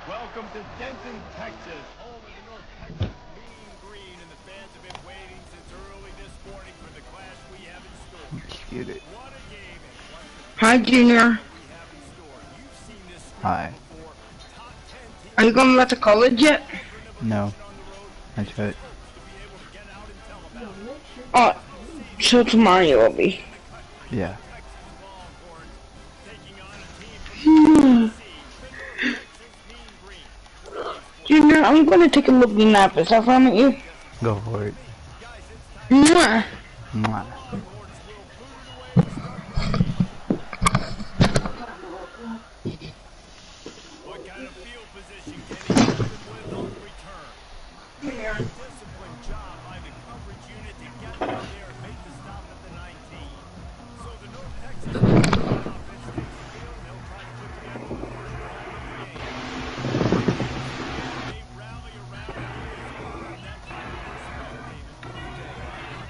Welcome to Denton, Texas, home of the North Texas Mean Green, and the fans have been waiting since early this morning for the clash we have in store. Get it. What a game and what Hi, Junior. we have in store. You've seen this Hi. before. Top 10 teams. Are you going back to college yet? No. Not yet. Oh, so tomorrow you will be. Yeah. Junior, I'm going to take a little nap. Is that fine with you? Go for it. Mwah. Mwah. What kind of field position can he help them with on the return? Disciplined job by the coverage unit to get down there and make the stop at the 19. So the North Texas offense takes the field and they'll try to put together the first drive of the game. They rally around and that kind of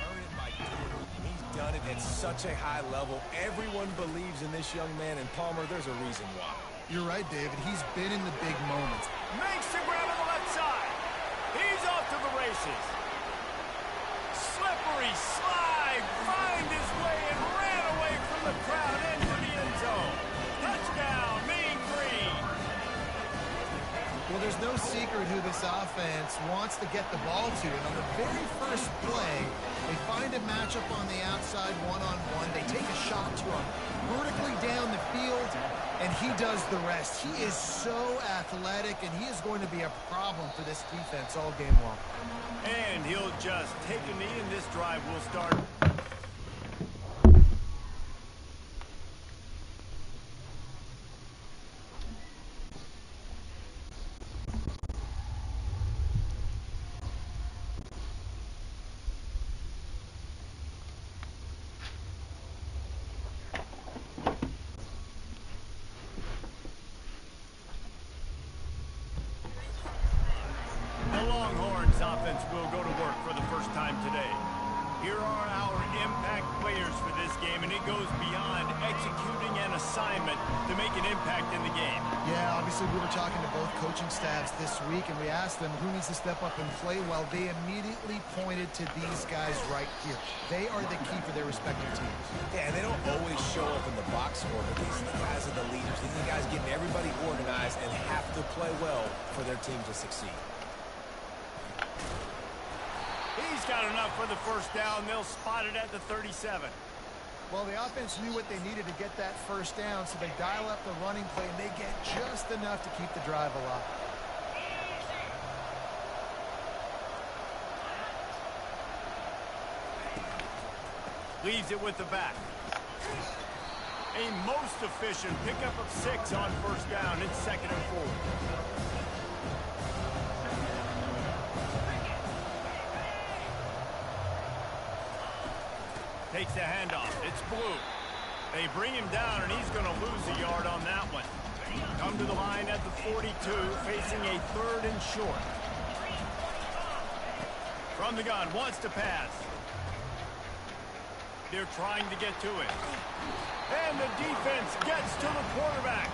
Earn it by doing it. He's done it at such a high level. Everyone believes in this young man, and Palmer, there's a reason why. You're right, David. He's been in the big moments. makes the grab on the left side. He's off to the races. Slippery slide, find his way and ran away from the crowd into the end zone. Touchdown, Mean Green. Well, there's no secret who this offense wants to get the ball to. And on the very first play, they find a matchup on the outside one-on-one. They take a shot to him vertically down the field, and he does the rest. He is so athletic, and he is going to be a problem for this defense all game long. And he'll just take a knee, and this drive will start. The Longhorns offense will go to work for the first time today. Here are our impact players for this game, and it goes beyond executing an assignment to make an impact in the game. Yeah, obviously we were talking to both coaching staffs this week, and we asked them who needs to step up and play well. They immediately pointed to these guys right here. They are the key for their respective teams. Yeah, and they don't always show up in the box score, but these guys are the leaders. These are the guys getting everybody organized and have to play well for their team to succeed. He's got enough for the first down. They'll spot it at the 37. Well, the offense knew what they needed to get that first down, so they dial up the running play, and they get just enough to keep the drive alive. Leaves it with the back. A most efficient pickup of 6 on first down. It's 2nd and 4. Takes the handoff. It's Blue. They bring him down, and he's going to lose a yard on that one. Come to the line at the 42, facing a 3rd and short. From the gun, wants to pass. They're trying to get to it. And the defense gets to the quarterback.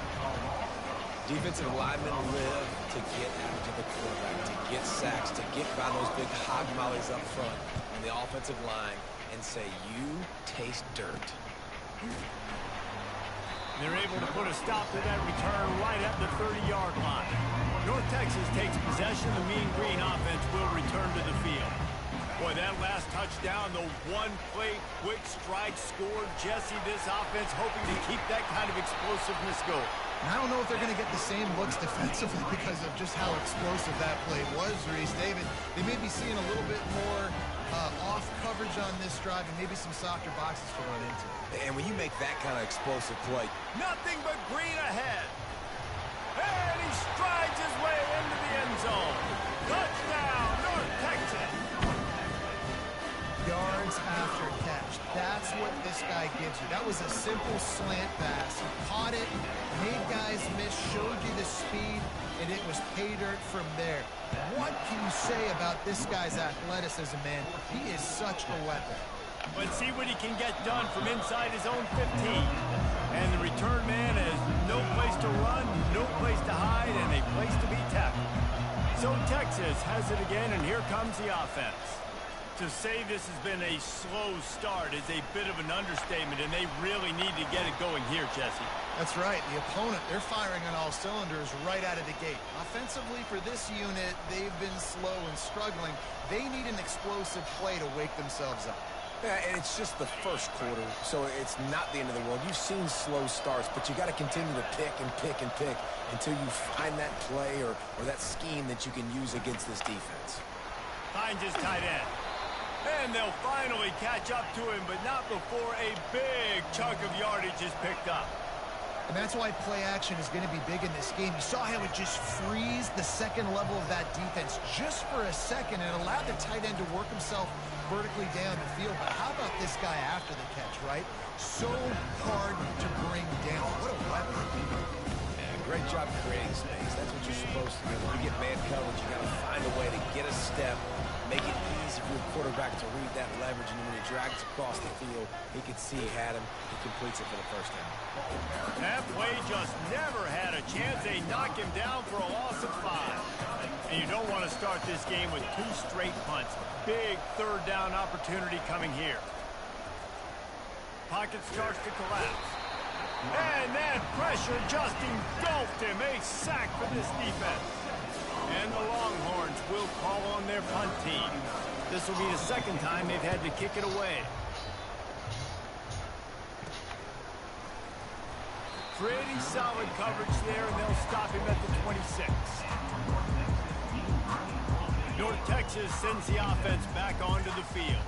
Defensive linemen live to get after the quarterback, to get sacks, to get by those big hog mollies up front on the offensive line and say, you taste dirt. They're able to put a stop to that return right at the 30-yard line. North Texas takes possession. The Mean Green offense will return to the field. Boy, that last touchdown, the one-play quick strike scored. Jesse, this offense hoping to keep that kind of explosiveness going. And I don't know if they're going to get the same looks defensively because of just how explosive that play was, Reese. David, they may be seeing a little bit more off coverage on this drive and maybe some softer boxes to run into. And when you make that kind of explosive play, nothing but green ahead. And he strides his way into the end zone. Touchdown, North Texas. Yards after catch. That's what this guy gives you. That was a simple slant pass. He caught it, made guys miss, showed you the speed, and it was pay dirt from there. What can you say about this guy's athleticism, man? He is such a weapon. Let's see what he can get done from inside his own 15. And the return man has no place to run, no place to hide, and a place to be So Texas has it again, and here comes the offense. To say this has been a slow start is a bit of an understatement, and they really need to get it going here, Jesse. That's right. The opponent, they're firing on all cylinders right out of the gate. Offensively, for this unit, they've been slow and struggling. They need an explosive play to wake themselves up. Yeah, and it's just the first quarter, so it's not the end of the world. You've seen slow starts, but you got to continue to pick and pick and pick until you find that play or that scheme that you can use against this defense. Finds his tight end. And they'll finally catch up to him, but not before a big chunk of yardage is picked up. And that's why play action is going to be big in this game. You saw how it just frees the second level of that defense just for a second and allowed the tight end to work himself vertically down the field. But how about this guy after the catch, right? So hard to bring down. What a weapon. Yeah, great job creating space. That's what you're supposed to do. When you get man coverage, you got to find a way to get a step, make it easy for your quarterback to read that leverage, and then when he drags across the field, he can see he had him. He completes it for the first down. That play just never had a chance. They knock him down for a loss of 5. And you don't want to start this game with 2 straight punts. Big third down opportunity coming here. Pocket starts to collapse. And that pressure just engulfed him. A sack for this defense. And the Longhorns will call on their punt team. This will be the second time they've had to kick it away. Pretty solid coverage there, and they'll stop him at the 26. North Texas sends the offense back onto the field.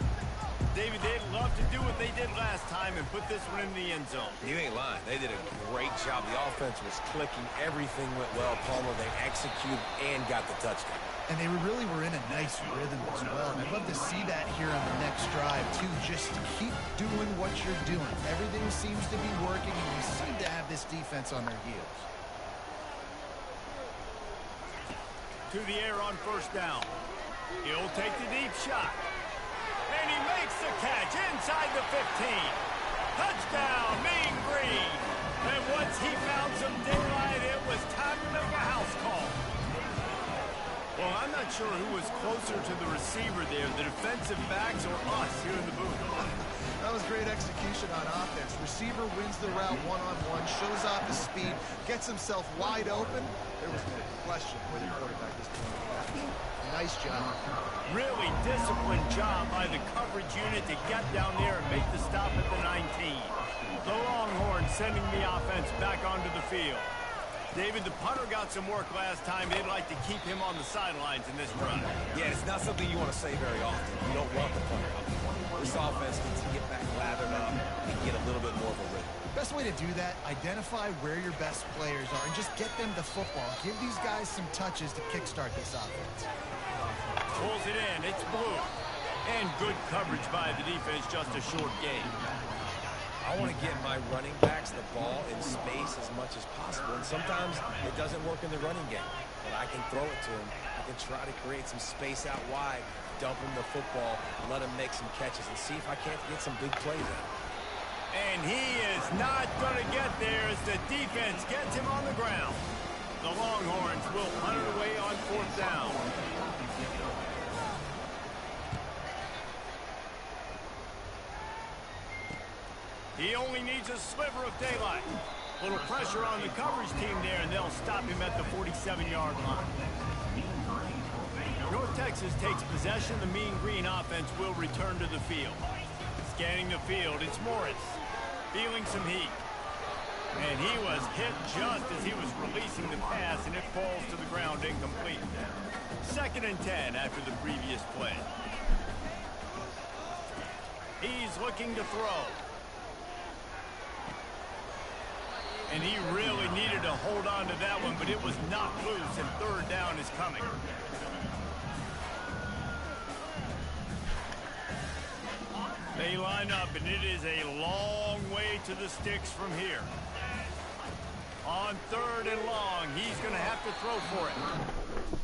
David, they'd love to do what they did last time and put this one in the end zone. You ain't lying. They did a great job. The offense was clicking. Everything went well. Palmer, they executed and got the touchdown. And they really were in a nice rhythm as well. And I'd love to see that here on the next drive, too. Just keep doing what you're doing. Everything seems to be working, and you seem to have this defense on their heels. To the air on first down. He'll take the deep shot. And he makes the catch inside the 15. Touchdown, Mean Green. And once he found some daylight, it was time to make a house call. Well, I'm not sure who was closer to the receiver there, the defensive backs or us here in the booth. That was great execution on offense. Receiver wins the route one-on-one, shows off the speed, gets himself wide open. There was no question where the quarterback was doing that. Nice job. Really disciplined job by the coverage unit to get down there and make the stop at the 19. The Longhorns sending the offense back onto the field. David, the punter got some work last time. They'd like to keep him on the sidelines in this drive. Yeah, it's not something you want to say very often. You don't want the punter out there. This offense needs to get back lathered up and get a little bit more of a rhythm. Best way to do that, identify where your best players are and just get them the football. Give these guys some touches to kickstart this offense. Pulls it in. It's blue. And good coverage by the defense, just a short game. I want to get my running backs the ball in space as much as possible, and sometimes it doesn't work in the running game. But I can throw it to him. I can try to create some space out wide, dump him the football, let him make some catches, and see if I can't get some big plays out. And he is not going to get there as the defense gets him on the ground. The Longhorns will punt it away on fourth down. He only needs a sliver of daylight. Little pressure on the coverage team there, and they'll stop him at the 47-yard line. North Texas takes possession. The Mean Green offense will return to the field. Scanning the field, it's Morris. Feeling some heat. And he was hit just as he was releasing the pass, and it falls to the ground incomplete. 2nd and 10 after the previous play. He's looking to throw. And he really needed to hold on to that one, but it was knocked loose, and third down is coming. They line up, and it is a long way to the sticks from here. On 3rd and long, he's going to have to throw for it.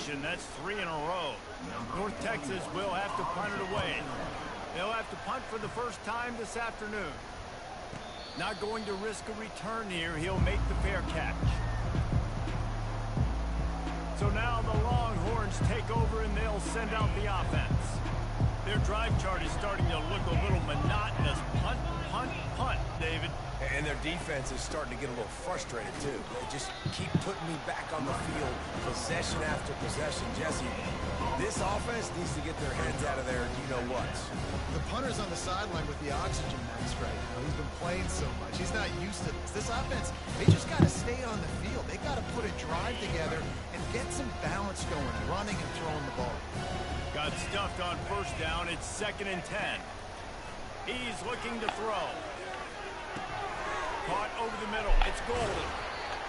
completion. That's 3 in a row. North Texas will have to punt it away. They'll have to punt for the first time this afternoon. Not going to risk a return here. He'll make the fair catch. So now the Longhorns take over and they'll send out the offense. Their drive chart is starting to look a little monotonous. Punt, punt, punt, David. And their defense is starting to get a little frustrated, too. They just keep putting me back on the field, possession after possession. Jesse, this offense needs to get their heads out of there, you-know-what. The punter's on the sideline with the oxygen mask right now. He's been playing so much. He's not used to this. This offense, they just got to stay on the field. They got to put a drive together and get some balance going, running and throwing the ball. Got stuffed on first down. It's 2nd and 10. He's looking to throw. Caught over the middle. It's Golden.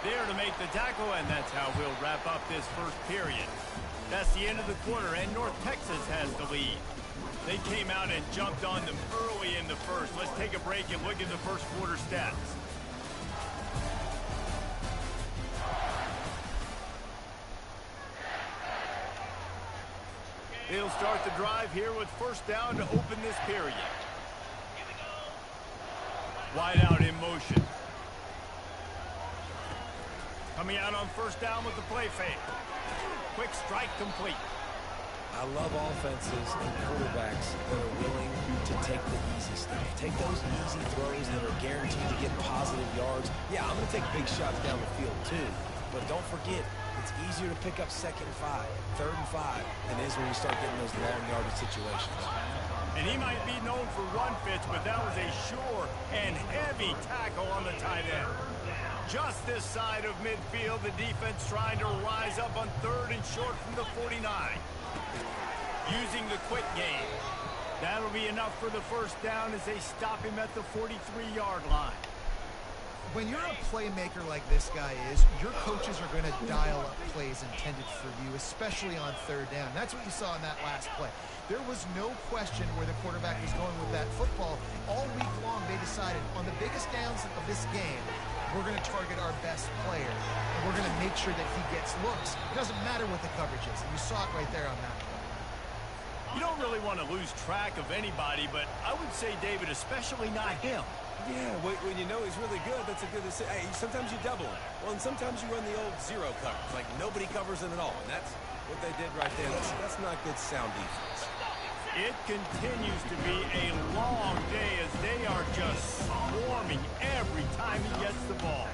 There to make the tackle, and that's how we'll wrap up this first period. That's the end of the quarter, and North Texas has the lead. They came out and jumped on them early in the first. Let's take a break and look at the first quarter stats. They'll start the drive here with first down to open this period. Wide out in motion. Coming out on first down with the play fake. Quick strike complete. I love offenses and quarterbacks that are willing to take the easy stuff. Take those easy throws that are guaranteed to get positive yards. Yeah, I'm going to take big shots down the field too. But don't forget, it's easier to pick up 2nd and 5, 3rd and 5 than it is when you start getting those long yardage situations. And he might be known for run fits, but that was a sure and heavy tackle on the tight end. Just this side of midfield, the defense trying to rise up on 3rd and short from the 49. Using the quick game. That'll be enough for the first down as they stop him at the 43-yard line. When you're a playmaker like this guy is, your coaches are going to dial up plays intended for you, especially on 3rd down. That's what you saw in that last play. There was no question where the quarterback was going with that football. All week long, they decided on the biggest downs of this game, we're going to target our best player, and we're going to make sure that he gets looks. It doesn't matter what the coverage is, and you saw it right there on that play. You don't really want to lose track of anybody, but I would say, David, especially not him. Yeah, when you know he's really good, that's a good decision. Hey, sometimes you double him. Well, and sometimes you run the old zero coverage, like nobody covers him at all. And that's what they did right there. That's not good sound defense. It continues to be a long day as they are just swarming every time he gets the ball.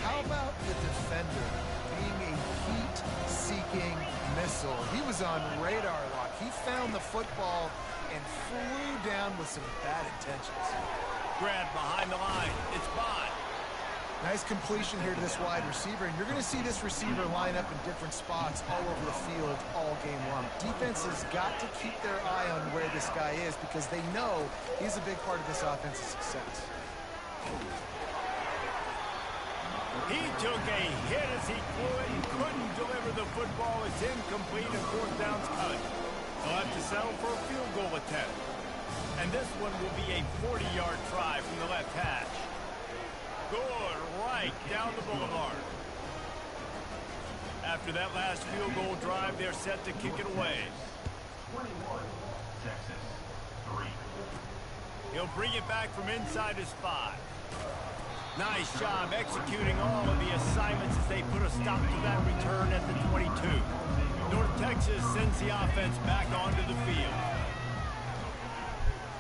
How about the defender being a heat-seeking missile? He was on radar lock. He found the football and flew down with some bad intentions. Grab behind the line. It's Bond. Nice completion here to this wide receiver, and you're going to see this receiver line up in different spots all over the field all game long. Defense has got to keep their eye on where this guy is because they know he's a big part of this offensive success. He took a hit as he flew it and couldn't deliver the football. It's incomplete and 4th down's cut. They'll have to settle for a field goal attempt. And this one will be a 40-yard try from the left hash. Good right down the boulevard. After that last field goal drive, they're set to kick it away. 21, Texas, 3. He'll bring it back from inside his 5. Nice job executing all of the assignments as they put a stop to that return at the 22. North Texas sends the offense back onto the field.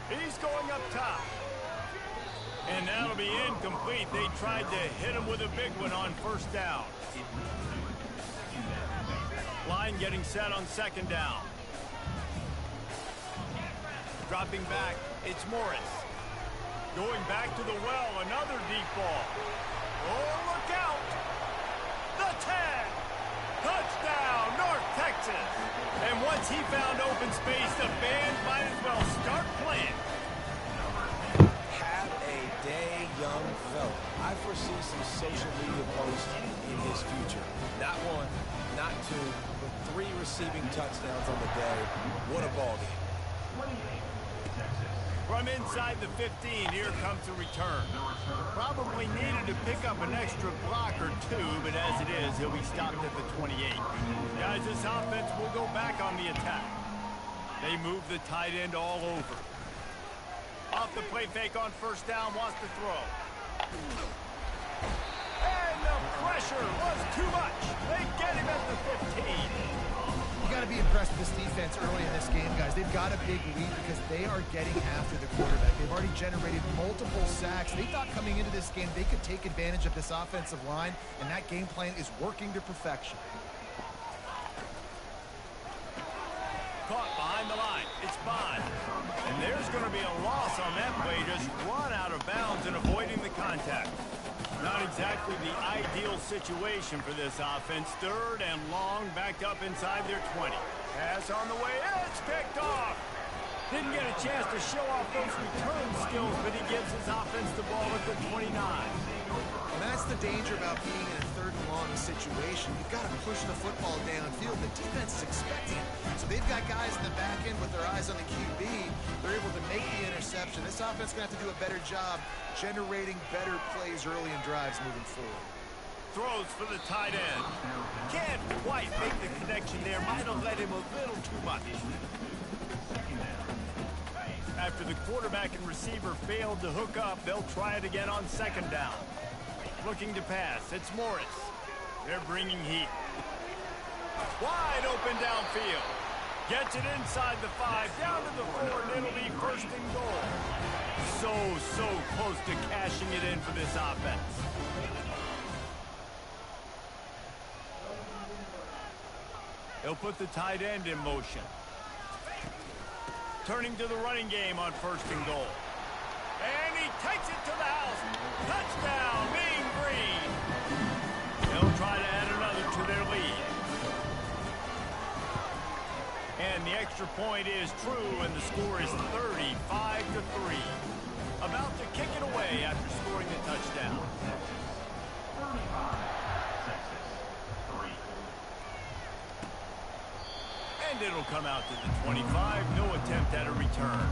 He's going up top. And that'll be incomplete. They tried to hit him with a big one on first down. Line getting set on 2nd down. Dropping back, it's Morris. Going back to the well, another deep ball. Oh, look out! The 10! Touchdown, North Texas! And once he found open space, the band might as well start playing. Have a day, young fella. I foresee some social media posts in his future. Not 1, not 2, but 3 receiving touchdowns on the day. What a ball game. From inside the 15, here comes the return. Probably needed to pick up an extra block or two, but as it is, he'll be stopped at the 28. Guys, this offense will go back on the attack. They move the tight end all over. Off the play fake on first down, wants to throw. And the pressure was too much. They get him at the 15. You got to be impressed with this defense early in this game, guys. They've got a big lead because they are getting after the quarterback. They've already generated multiple sacks. They thought coming into this game they could take advantage of this offensive line, and that game plan is working to perfection. Caught behind the line. It's Bond. And there's going to be a loss on that play. Just run out of bounds and avoiding the contact. Not exactly the ideal situation for this offense. Third and long, backed up inside their 20. Pass on the way. It's picked off. Didn't get a chance to show off those return skills, but he gives his offense the ball at the 29. And that's the danger about being in a third and long situation. You've got to push the football downfield. The defense is expecting it. So they've got guys in the back end with their eyes on the QB. They're able to make the interception. This offense is going to have to do a better job generating better plays early in drives moving forward. Throws for the tight end. Can't quite make the connection there. Might have let him a little too much. After the quarterback and receiver failed to hook up, they'll try it again on second down. Looking to pass. It's Morris. They're bringing heat. Wide open downfield. Gets it inside the 5, down to the 4, and it'll be first and goal. So close to cashing it in for this offense. They'll put the tight end in motion. Turning to the running game on first and goal. And he takes it to the house. Touchdown, Mean Green. They'll try to add another to their lead. And the extra point is true, and the score is 35-3. About to kick it away after scoring the touchdown. And it'll come out to the 25. No attempt at a return.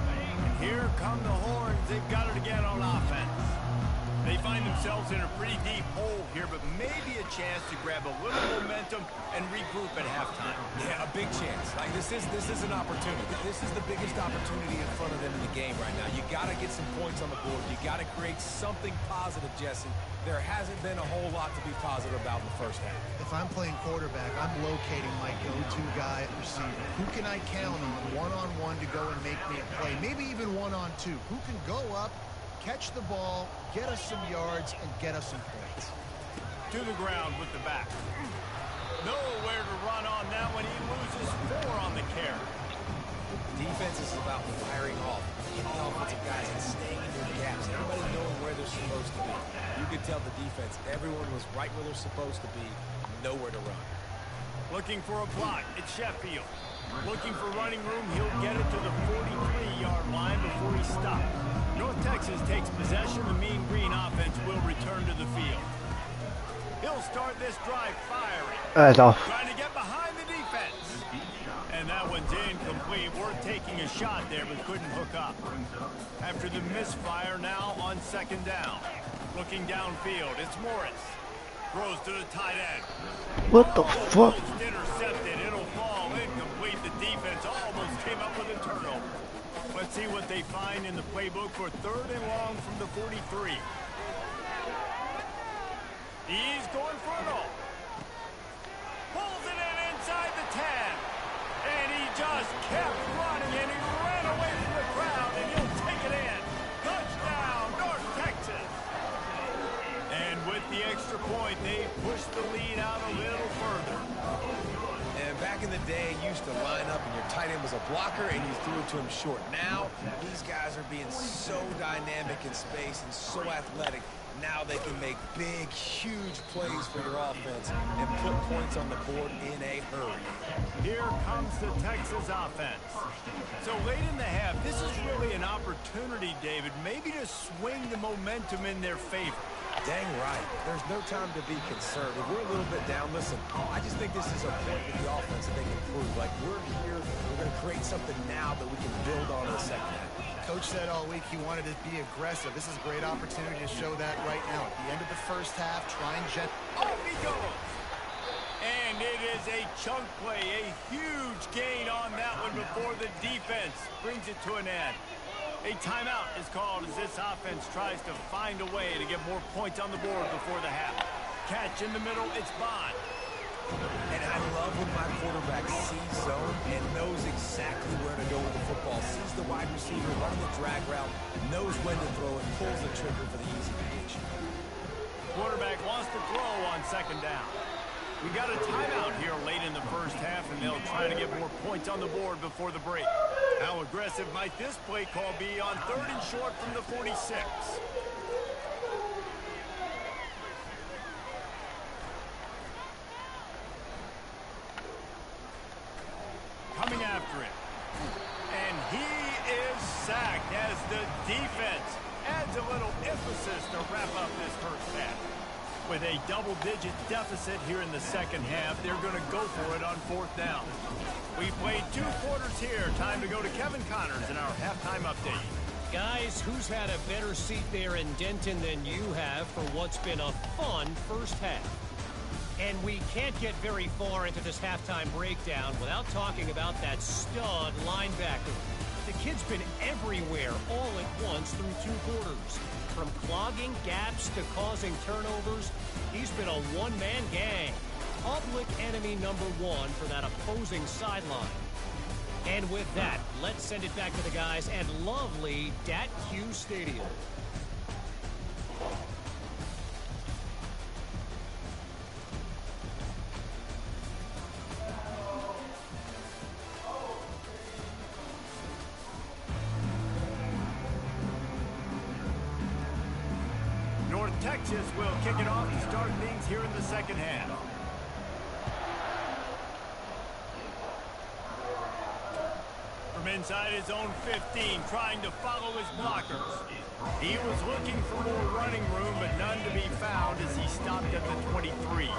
And here come the horns. They've got it again on offense. They find themselves in a pretty deep hole here, but maybe a chance to grab a little momentum and regroup at halftime. Yeah, a big chance. Like this is an opportunity. This is the biggest opportunity in front of them in the game right now. You got to get some points on the board. You got to create something positive, Jesse. There hasn't been a whole lot to be positive about in the first half. If I'm playing quarterback, I'm locating my go-to guy at receiver. Who can I count on one-on-one to go and make me a play? Maybe even one-on-two. Who can go up, catch the ball, get us some yards, and get us some points? To the ground with the back. Nowhere to run on that one. He loses 4 on the carry. Defense is about firing off, getting the offensive guys and staying in their gaps. Everybody knowing where they're supposed to be. You could tell the defense, everyone was right where they're supposed to be, nowhere to run. Looking for a block. It's Sheffield. Looking for running room. He'll get it to the 43-yard line before he stops. North Texas takes possession. The Mean Green offense will return to the field. He'll start this drive firing. That's off. Trying to get behind the defense. And that one's incomplete. Worth taking a shot there, but couldn't hook up. After the misfire, now on second down. Looking downfield, it's Morris. Throws to the tight end. What the fuck? Almost intercepted. It'll fall incomplete. The defense almost came up with a turnover. Let's see what they find in the playbook for third and long from the 43. He's going for it all. Pulls it in inside the 10. And he just kept running, and he ran away from the crowd, and he'll take it in. Touchdown, North Texas. And with the extra point, they push the lead out a little further. And back in the day, you used to line up and your tight end was a blocker and you threw it to him short. Now, these guys are being so dynamic in space and so athletic. Now they can make big, huge plays for your offense and put points on the board in a hurry. Here comes the Texas offense. So late in the half, this is really an opportunity, David, maybe to swing the momentum in their favor. Dang right. There's no time to be concerned. If we're a little bit down, listen, I just think this is a point with the offense that they can prove. Like, we're here, we're going to create something now that we can build on in the second half. Coach said all week he wanted to be aggressive. This is a great opportunity to show that right now. At the end of the first half, try and Off he goes. And it is a chunk play, a huge gain on that one before the defense brings it to an end. A timeout is called as this offense tries to find a way to get more points on the board before the half. Catch in the middle, it's Bond. And I love when my quarterback sees zone and knows exactly where to go with the football. Sees the wide receiver running the drag route, knows when to throw it, pulls the trigger for the easy completion. Quarterback wants to throw on second down. We got a timeout here late in the first half, and they'll try to get more points on the board before the break. How aggressive might this play call be on 3rd and short from the 46? Coming after it. And he is sacked as the defense adds a little emphasis to wrap up this first half. With a double-digit deficit here in the second half, they're going to go for it on 4th down. We played 2 quarters here. Time to go to Kevin Connors in our halftime update. Guys, who's had a better seat there in Denton than you have for what's been a fun first half? And we can't get very far into this halftime breakdown without talking about that stud linebacker. The kid's been everywhere all at once through 2 quarters. From clogging gaps to causing turnovers, he's been a one-man gang. Public enemy number 1 for that opposing sideline. And with that, let's send it back to the guys at lovely Dat-Q Stadium. North Texas will kick it off to start things here in the second half. From inside his own 15, trying to follow his blockers. He was looking for more running room, but none to be found as he stopped at the 23.